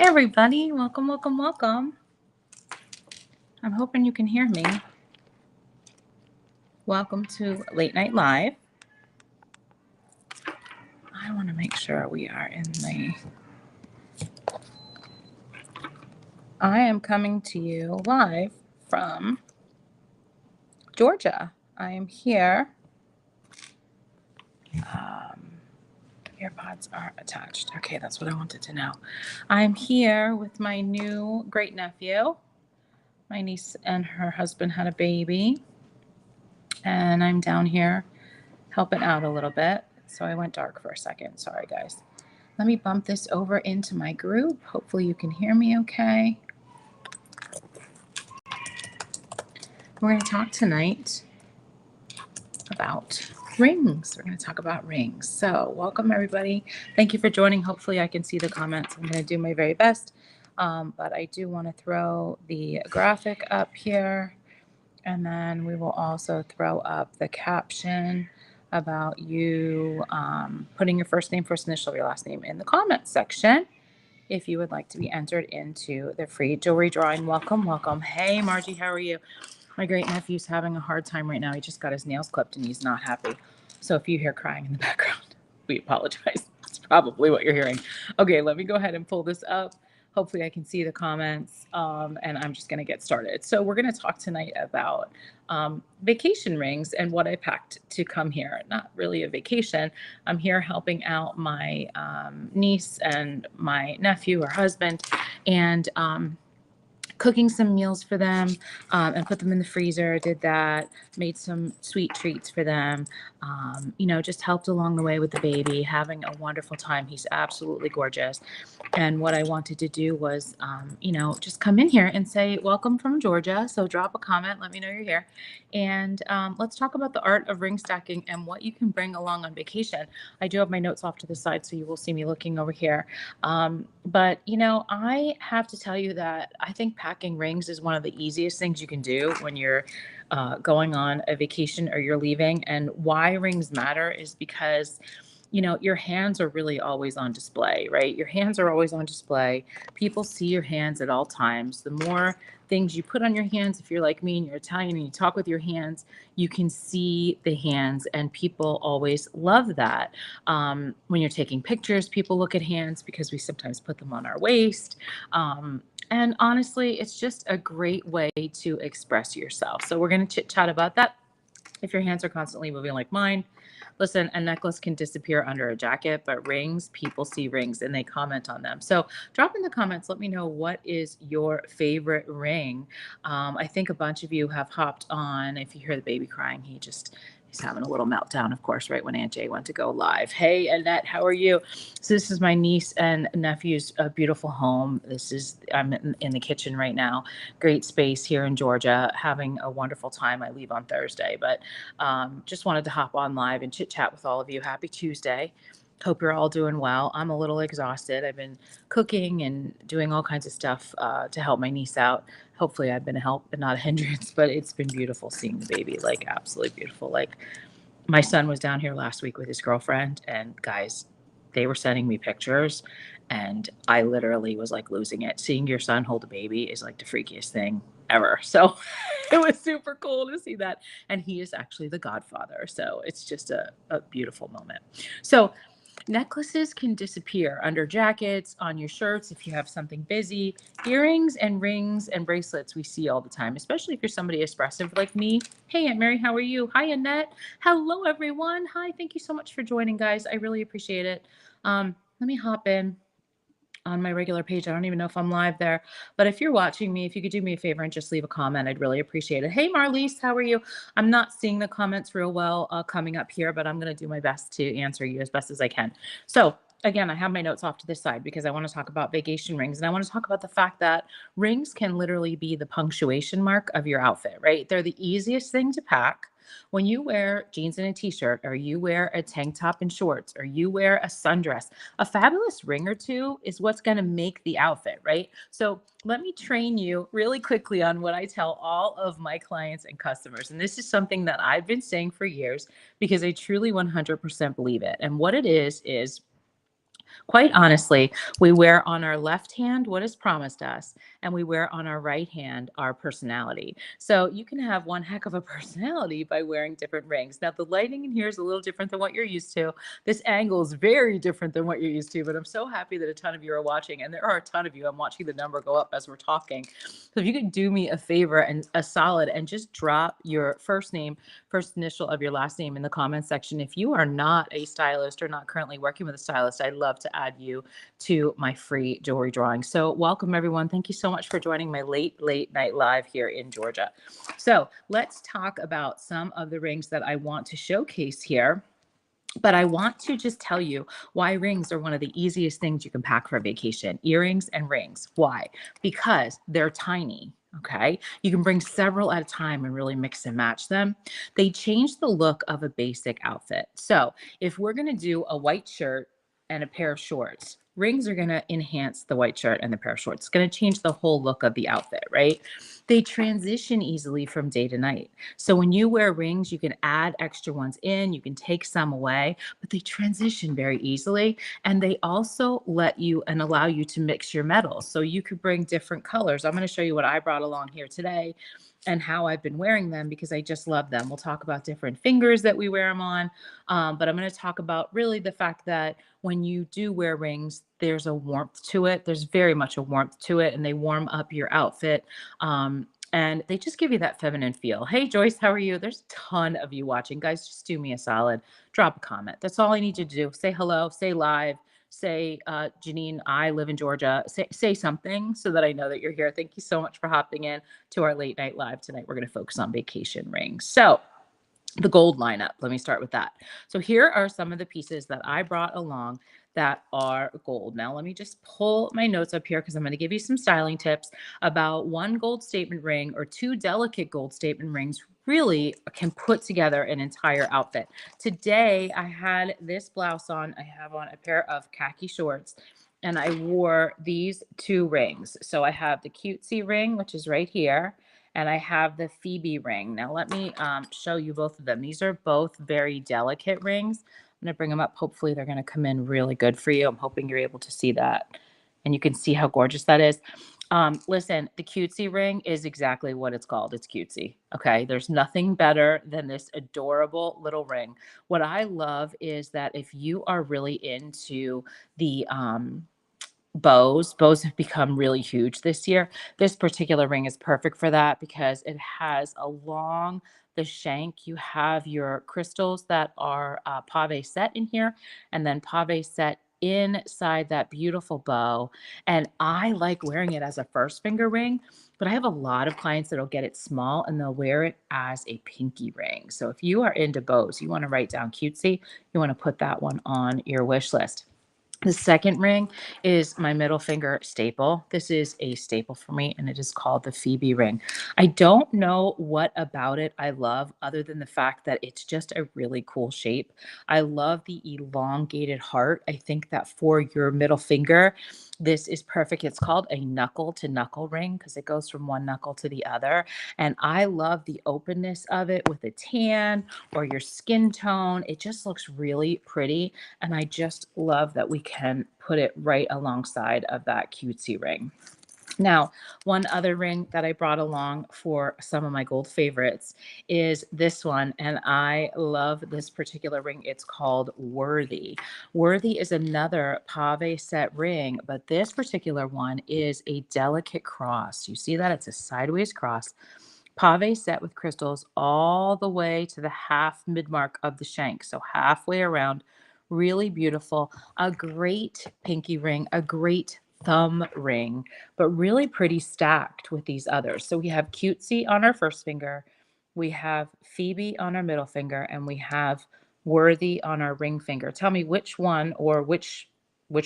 everybody. Welcome, welcome, welcome. I'm hoping you can hear me. Welcome to Late Night Live. I want to make sure we are in the... I am coming to you live from Georgia. I am here. AirPods are attached. Okay, that's what I wanted to know. I'm here with my new great nephew. My niece and her husband had a baby. And I'm down here helping out a little bit. So I went dark for a second. Sorry, guys. Let me bump this over into my group. Hopefully you can hear me okay. We're going to talk tonight about rings. We're going to talk about rings. So welcome, everybody. Thank you for joining. Hopefully I can see the comments. I'm going to do my very best. But I do want to throw the graphic up here. And then we will also throw up the caption about you putting your first name, first initial of your last name in the comments section if you would like to be entered into the free jewelry drawing. Welcome, welcome. Hey, Margie, how are you? My great nephew's having a hard time right now. He just got his nails clipped and he's not happy. So if you hear crying in the background, we apologize. That's probably what you're hearing. Okay, let me go ahead and pull this up. Hopefully I can see the comments, and I'm just going to get started. So we're going to talk tonight about vacation rings and what I packed to come here. Not really a vacation. I'm here helping out my niece and my nephew, her husband, and cooking some meals for them and put them in the freezer. Did that, made some sweet treats for them, just helped along the way with the baby, having a wonderful time. He's absolutely gorgeous. And what I wanted to do was, just come in here and say, welcome from Georgia. So drop a comment, let me know you're here. And let's talk about the art of ring stacking and what you can bring along on vacation. I do have my notes off to the side, so you will see me looking over here. But I have to tell you that I think packing rings is one of the easiest things you can do when you're going on a vacation or you're leaving. And why rings matter is because your hands are really always on display, right? Your hands are always on display. People see your hands at all times. The more things you put on your hands, if you're like me and you're Italian and you talk with your hands, you can see the hands, and people always love that. When you're taking pictures, people look at hands because we sometimes put them on our waist. And honestly, it's just a great way to express yourself. So we're going to chit chat about that. If your hands are constantly moving like mine, listen, a necklace can disappear under a jacket, but rings, people see rings and they comment on them. So drop in the comments. Let me know, what is your favorite ring? I think a bunch of you have hopped on. If you hear the baby crying, he's having a little meltdown, of course, right when Aunt Jay went to go live. Hey, Annette, how are you? So this is my niece and nephew's beautiful home. I'm in the kitchen right now. Great space here in Georgia, having a wonderful time. I leave on Thursday, but just wanted to hop on live and chit chat with all of you. Happy Tuesday. Hope you're all doing well. I'm a little exhausted. I've been cooking and doing all kinds of stuff to help my niece out. Hopefully I've been a help and not a hindrance, but it's been beautiful seeing the baby, like absolutely beautiful. Like, my son was down here last week with his girlfriend, and guys, they were sending me pictures and I literally was like losing it. Seeing your son hold a baby is like the freakiest thing ever. So it was super cool to see that. And he is actually the godfather. So it's just a beautiful moment. So necklaces can disappear under jackets, on your shirts if you have something busy. Earrings and rings and bracelets we see all the time, especially if you're somebody expressive like me. Hey, Aunt Mary, how are you? Hi, Annette. Hello, everyone. Hi, thank you so much for joining, guys. I really appreciate it. Let me hop in on my regular page. I don't even know if I'm live there, but if you're watching me, if you could do me a favor and just leave a comment, I'd really appreciate it. Hey, Marlise, how are you? I'm not seeing the comments real well coming up here, but I'm going to do my best to answer you as best as I can. So again, I have my notes off to this side because I want to talk about vacation rings, and I want to talk about the fact that rings can literally be the punctuation mark of your outfit, right? They're the easiest thing to pack. When you wear jeans and a t-shirt, or you wear a tank top and shorts, or you wear a sundress, a fabulous ring or two is what's going to make the outfit, right? So let me train you really quickly on what I tell all of my clients and customers. And this is something that I've been saying for years because I truly 100% believe it. And what it is Quite honestly, we wear on our left hand what is promised us, and we wear on our right hand our personality. So you can have one heck of a personality by wearing different rings. Now, the lighting in here is a little different than what you're used to. This angle is very different than what you're used to, but I'm so happy that a ton of you are watching, and there are a ton of you. I'm watching the number go up as we're talking. So if you could do me a favor and a solid and just drop your first name, first initial of your last name in the comments section. If you are not a stylist or not currently working with a stylist, I'd love to add you to my free jewelry drawing. So welcome everyone. Thank you so much for joining my late night live here in Georgia. So let's talk about some of the rings that I want to showcase here. But I want to just tell you why rings are one of the easiest things you can pack for a vacation. Earrings and rings. Why? Because they're tiny. Okay. You can bring several at a time and really mix and match them. They change the look of a basic outfit. So if we're going to do a white shirt and a pair of shorts, rings are going to enhance the white shirt and the pair of shorts. It's going to change the whole look of the outfit, right? They transition easily from day to night. So when you wear rings, you can add extra ones in, you can take some away, but they transition very easily. And they also let you and allow you to mix your metals. So you could bring different colors. I'm going to show you what I brought along here today and how I've been wearing them because I just love them. We'll talk about different fingers that we wear them on. But I'm going to talk about really the fact that when you do wear rings, there's a warmth to it. There's very much a warmth to it, and they warm up your outfit. And they just give you that feminine feel. Hey, Joyce, how are you? There's a ton of you watching. Guys, just do me a solid. Drop a comment. That's all I need you to do. Say hello, say live, say, Janine, I live in Georgia. Say something so that I know that you're here. Thank you so much for hopping in to our late night live tonight. We're going to focus on vacation rings. So the gold lineup. Let me start with that. So here are some of the pieces that I brought along that are gold. Now, let me just pull my notes up here because I'm going to give you some styling tips about one gold statement ring or two delicate gold statement rings really can put together an entire outfit. Today, I had this blouse on. I have on a pair of khaki shorts and I wore these two rings. So I have the Cutesy ring, which is right here, and I have the Phoebe ring. Now let me show you both of them. These are both very delicate rings. I'm going to bring them up. Hopefully they're going to come in really good for you. I'm hoping you're able to see that. And you can see how gorgeous that is. Listen, the Cutesy ring is exactly what it's called. It's cutesy. Okay. There's nothing better than this adorable little ring. What I love is that if you are really into the bows have become really huge this year. This particular ring is perfect for that because it has along the shank, you have your crystals that are pave set in here, and then pave set inside that beautiful bow. And I like wearing it as a first finger ring, but I have a lot of clients that'll get it small and they'll wear it as a pinky ring. So if you are into bows, you want to write down cutesy, you want to put that one on your wish list. The second ring is my middle finger staple. This is a staple for me, and it is called the Phoebe ring. I don't know what about it I love other than the fact that it's just a really cool shape. I love the elongated heart. I think that for your middle finger, this is perfect. It's called a knuckle to knuckle ring because it goes from one knuckle to the other. And I love the openness of it with a tan or your skin tone. It just looks really pretty. And I just love that we can put it right alongside of that cutesy ring. Now, one other ring that I brought along for some of my gold favorites is this one, and I love this particular ring. It's called Worthy. Worthy is another pave set ring, but this particular one is a delicate cross. You see that? It's a sideways cross. Pave set with crystals all the way to the half mid mark of the shank, so halfway around. Really beautiful. A great pinky ring, a great thumb ring, but really pretty stacked with these others. So we have cutesy on our first finger, we have Phoebe on our middle finger, and we have worthy on our ring finger. Tell me which one or which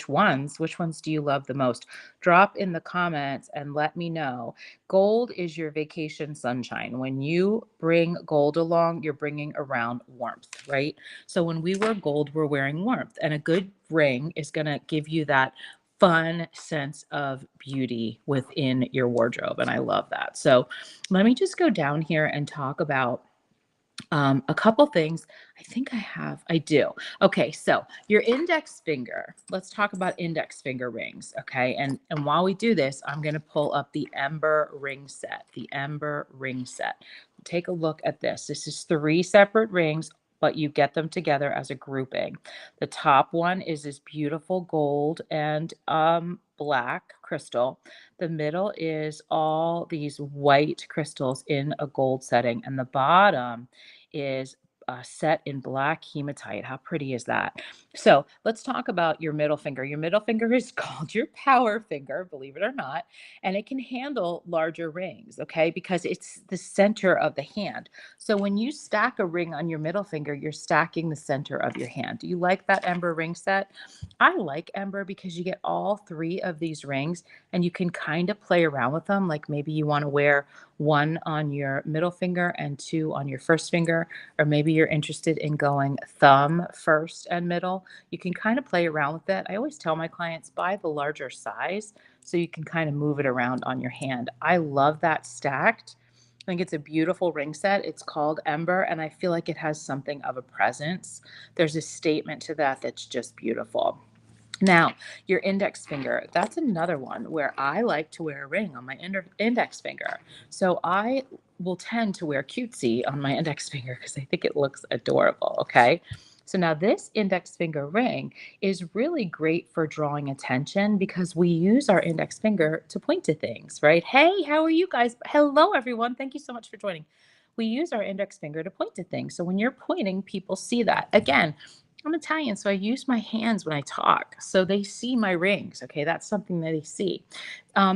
ones do you love the most? Drop in the comments and let me know. Gold is your vacation sunshine. When you bring gold along, you're bringing around warmth, right? So when we wear gold, we're wearing warmth, and a good ring is going to give you that fun sense of beauty within your wardrobe. And I love that. So let me just go down here and talk about A couple things. I do. Okay, so your index finger. Let's talk about index finger rings. Okay, and while we do this, I'm going to pull up the Ember Ring Set. The Ember Ring Set. Take a look at this. This is 3 separate rings, but you get them together as a grouping. The top one is this beautiful gold and black crystal. The middle is all these white crystals in a gold setting, and the bottom is set in black hematite. How pretty is that? So let's talk about your middle finger. Your middle finger is called your power finger, believe it or not, and it can handle larger rings, okay, because it's the center of the hand. So when you stack a ring on your middle finger, you're stacking the center of your hand. Do you like that Ember ring set? I like Ember because you get all 3 of these rings and you can kind of play around with them. Like maybe you want to wear 1 on your middle finger and 2 on your first finger, or maybe you're interested in going thumb first and middle. You can kind of play around with it. I always tell my clients, buy the larger size so you can kind of move it around on your hand. I love that stacked. I think it's a beautiful ring set. It's called Ember, and I feel like it has something of a presence. There's a statement to that that's just beautiful. Now, your index finger, that's another one where I like to wear a ring on my index finger. So I will tend to wear cutesy on my index finger because I think it looks adorable. Okay. So now this index finger ring is really great for drawing attention because we use our index finger to point to things, right? Hey, how are you guys? Hello, everyone. Thank you so much for joining. We use our index finger to point to things. So when you're pointing, people see that. Again, I'm Italian, so I use my hands when I talk. So they see my rings. Okay, that's something that they see.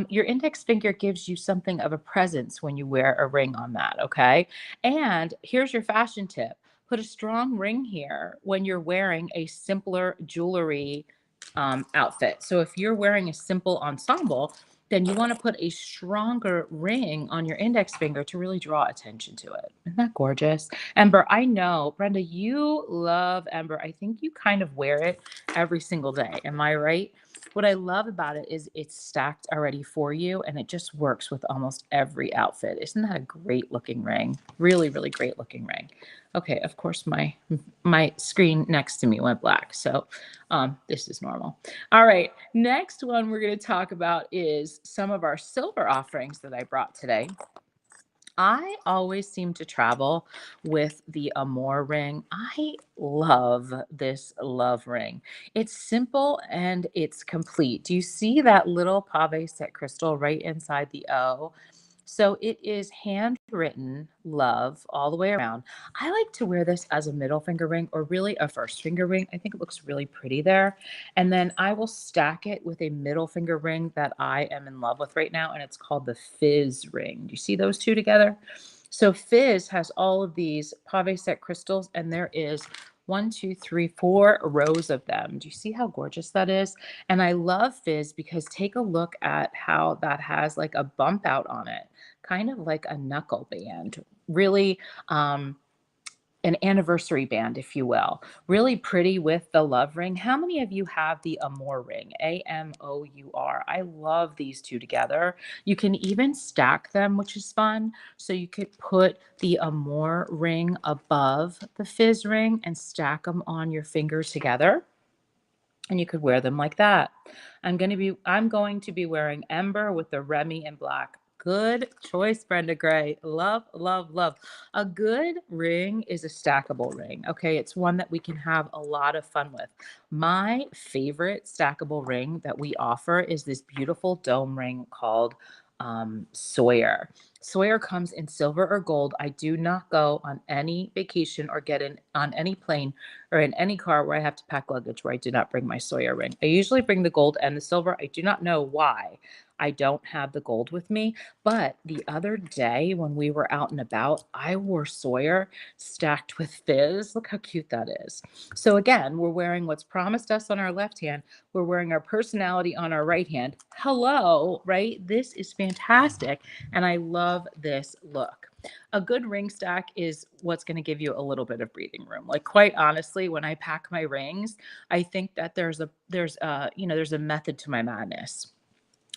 Your index finger gives you something of a presence when you wear a ring on that. Okay. And here's your fashion tip, put a strong ring here when you're wearing a simpler jewelry outfit. So if you're wearing a simple ensemble, then you want to put a stronger ring on your index finger to really draw attention to it. Isn't that gorgeous? Ember, I know, Brenda, you love Ember. I think you kind of wear it every single day. Am I right? What I love about it is it's stacked already for you and it just works with almost every outfit. Isn't that a great looking ring? Really, really great looking ring. Okay, of course my screen next to me went black. So this is normal. All right, next one we're going to talk about is some of our silver offerings that I brought today. I always seem to travel with the Amour ring. I love this love ring. It's simple and it's complete. Do you see that little pave set crystal right inside the O? So it is handwritten love all the way around. I like to wear this as a middle finger ring or really a first finger ring. I think it looks really pretty there. And then I will stack it with a middle finger ring that I am in love with right now, and it's called the Fizz Ring. Do you see those two together? So Fizz has all of these pave set crystals, and there is 1, 2, 3, 4 rows of them. Do you see how gorgeous that is? And I love Fizz because take a look at how that has like a bump out on it, kind of like a knuckle band. Really, an anniversary band, if you will. Really pretty with the love ring. How many of you have the Amour ring? Amour. I love these two together. You can even stack them, which is fun. So you could put the Amour ring above the Fizz ring and stack them on your fingers together. And you could wear them like that. I'm going to be wearing Ember with the Remy in black. Good choice, Brenda Gray. Love, love, love. A good ring is a stackable ring. Okay, it's one that we can have a lot of fun with. My favorite stackable ring that we offer is this beautiful dome ring called Sawyer. Sawyer comes in silver or gold. I do not go on any vacation or get in on any plane or in any car where I have to pack luggage where I do not bring my Sawyer ring. I usually bring the gold and the silver. I do not know why I don't have the gold with me, but the other day when we were out and about, I wore Sawyer stacked with Fizz. Look how cute that is. So again, we're wearing what's promised us on our left hand. We're wearing our personality on our right hand. Hello, right? This is fantastic. And I love this look. A good ring stack is what's going to give you a little bit of breathing room. Like quite honestly, when I pack my rings, I think that there's a method to my madness.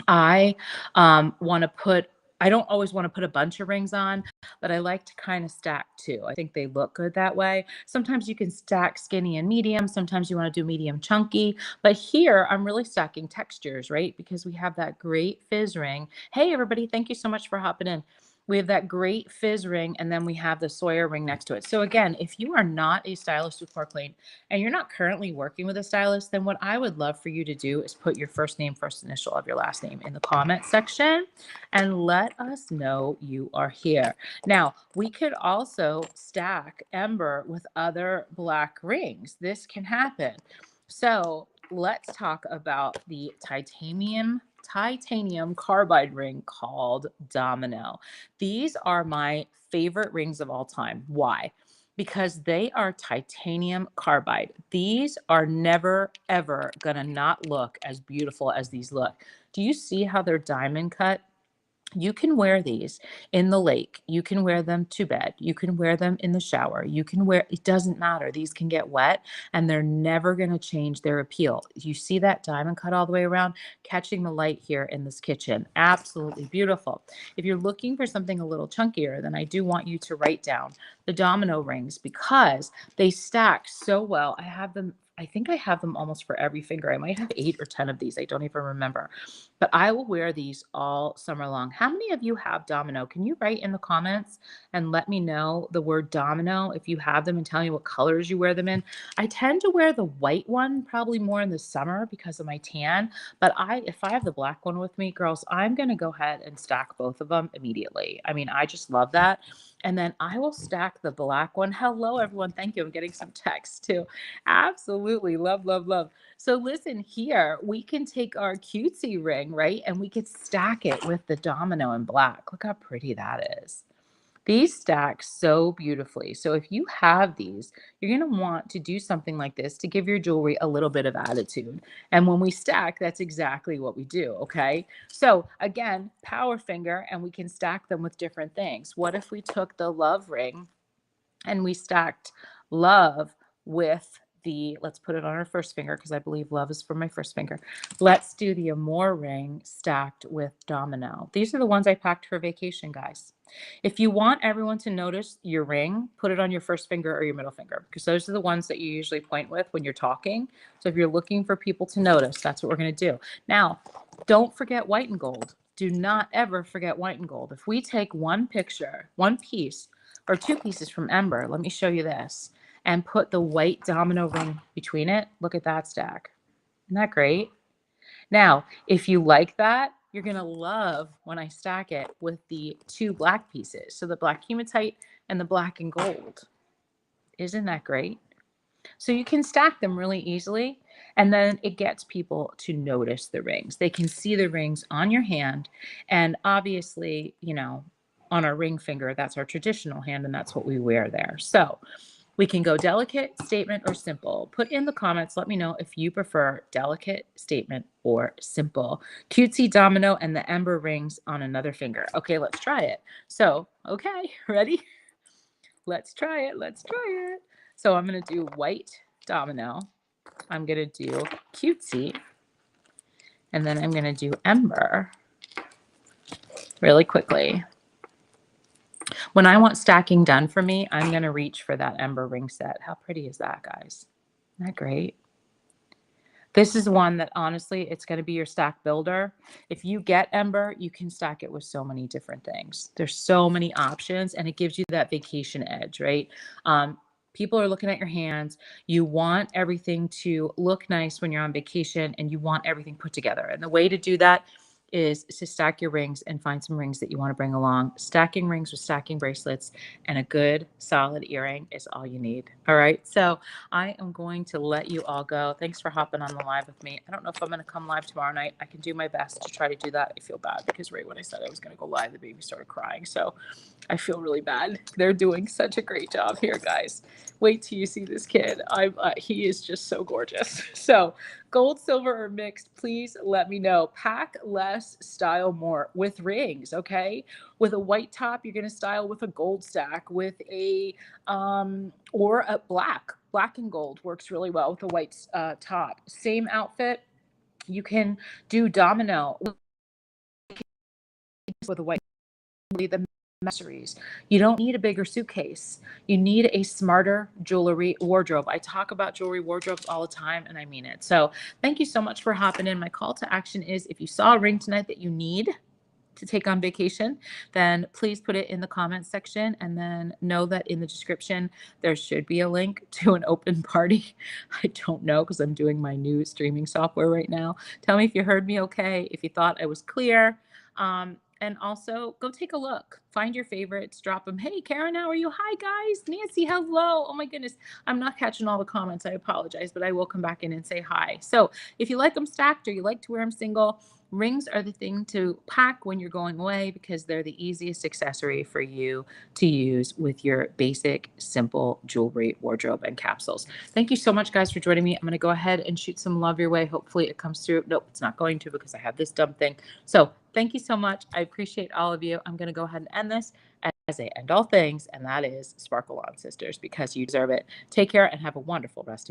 I want to put I don't always want to put a bunch of rings on, but I like to kind of stack too. I think they look good that way. Sometimes you can stack skinny and medium. Sometimes you want to do medium chunky. But here I'm really stacking textures, right? Because we have that great Fizz ring. Hey, everybody. Thank you so much for hopping in. We have that great Fizz ring, and then we have the Sawyer ring next to it. So again, if you are not a stylist with Cork Lane and you're not currently working with a stylist, then what I would love for you to do is put your first name, first initial of your last name in the comment section and let us know you are here. Now, we could also stack Ember with other black rings. This can happen. So let's talk about the titanium carbide ring called Domino. These are my favorite rings of all time. Why? Because they are titanium carbide. These are never, ever gonna not look as beautiful as these look. Do you see how they're diamond cut? You can wear these in the lake. You can wear them to bed. You can wear them in the shower. You can wear, it doesn't matter. These can get wet and they're never going to change their appeal. You see that diamond cut all the way around, catching the light here in this kitchen. Absolutely beautiful. If you're looking for something a little chunkier, then I do want you to write down the domino rings because they stack so well. I have them. I think I have them almost for every finger. I might have 8 or 10 of these. I don't even remember. But I will wear these all summer long. How many of you have domino? Can you write in the comments and let me know the word domino if you have them and tell me what colors you wear them in? I tend to wear the white one probably more in the summer because of my tan. But if I have the black one with me, girls, I'm going to go ahead and stack both of them immediately. I mean, I just love that. And then I will stack the black one. Hello, everyone. Thank you. I'm getting some text too. Absolutely. Love, love, love. So listen here, we can take our cutesy ring, right? And we could stack it with the domino in black. Look how pretty that is. These stack so beautifully. So if you have these, you're going to want to do something like this to give your jewelry a little bit of attitude. And when we stack, that's exactly what we do, okay? So again, power finger, and we can stack them with different things. What if we took the love ring and we stacked love with let's put it on our first finger because I believe love is for my first finger. Let's do the Amour ring stacked with domino. These are the ones I packed for vacation, guys. If you want everyone to notice your ring, put it on your first finger or your middle finger because those are the ones that you usually point with when you're talking. So if you're looking for people to notice, that's what we're going to do. Now, don't forget white and gold. Do not ever forget white and gold. If we take one picture, one piece, or 2 pieces from Ember, let me show you this, and put the white domino ring between it. Look at that stack. Isn't that great? Now, if you like that, you're going to love when I stack it with the 2 black pieces. So the black hematite and the black and gold. Isn't that great? So you can stack them really easily, and then it gets people to notice the rings. They can see the rings on your hand, and obviously, you know, on our ring finger, that's our traditional hand, and that's what we wear there. So we can go delicate, statement, or simple. Put in the comments, let me know if you prefer delicate, statement, or simple. Cutesy, domino, and the ember rings on another finger. Okay, let's try it. So, okay, ready? Let's try it. Let's try it. So I'm going to do white domino. I'm going to do cutesy. And then I'm going to do ember really quickly. When I want stacking done for me, I'm going to reach for that Ember Ring Set. How pretty is that, guys? Isn't that great? This is one that honestly, it's going to be your stack builder. If you get Ember, you can stack it with so many different things. There's so many options, and it gives you that vacation edge, right? People are looking at your hands. You want everything to look nice when you're on vacation, and you want everything put together. And the way to do that is to stack your rings and find some rings that you want to bring along. Stacking rings with stacking bracelets and a good solid earring is all you need. All right. So I am going to let you all go. Thanks for hopping on the live with me. I don't know if I'm going to come live tomorrow night. I can do my best to try to do that. I feel bad because right when I said I was going to go live, the baby started crying. So I feel really bad. They're doing such a great job here, guys. Wait till you see this kid. He is just so gorgeous. So gold, silver, or mixed, please let me know. Pack less, style more with rings, okay? With a white top, you're going to style with a gold stack. With a, or a black. Black and gold works really well with a white top. Same outfit, you can do domino with a white the accessories. You don't need a bigger suitcase. You need a smarter jewelry wardrobe. I talk about jewelry wardrobes all the time, and I mean it. So thank you so much for hopping in. My call to action is, if you saw a ring tonight that you need to take on vacation, then please put it in the comments section, and then know that in the description there should be a link to an open party. I don't know, because I'm doing my new streaming software right now. Tell me if you heard me okay, if you thought I was clear. And also go take a look, find your favorites, drop them. Hey, Karen, how are you? Hi, guys. Nancy, hello. Oh my goodness. I'm not catching all the comments. I apologize, but I will come back in and say hi. So if you like them stacked or you like to wear them single, rings are the thing to pack when you're going away, because they're the easiest accessory for you to use with your basic, simple jewelry wardrobe and capsules. Thank you so much, guys, for joining me. I'm going to go ahead and shoot some love your way. Hopefully it comes through. Nope, it's not going to, because I have this dumb thing. So thank you so much. I appreciate all of you. I'm going to go ahead and end this as I end all things, and that is sparkle on, sisters, because you deserve it. Take care and have a wonderful rest of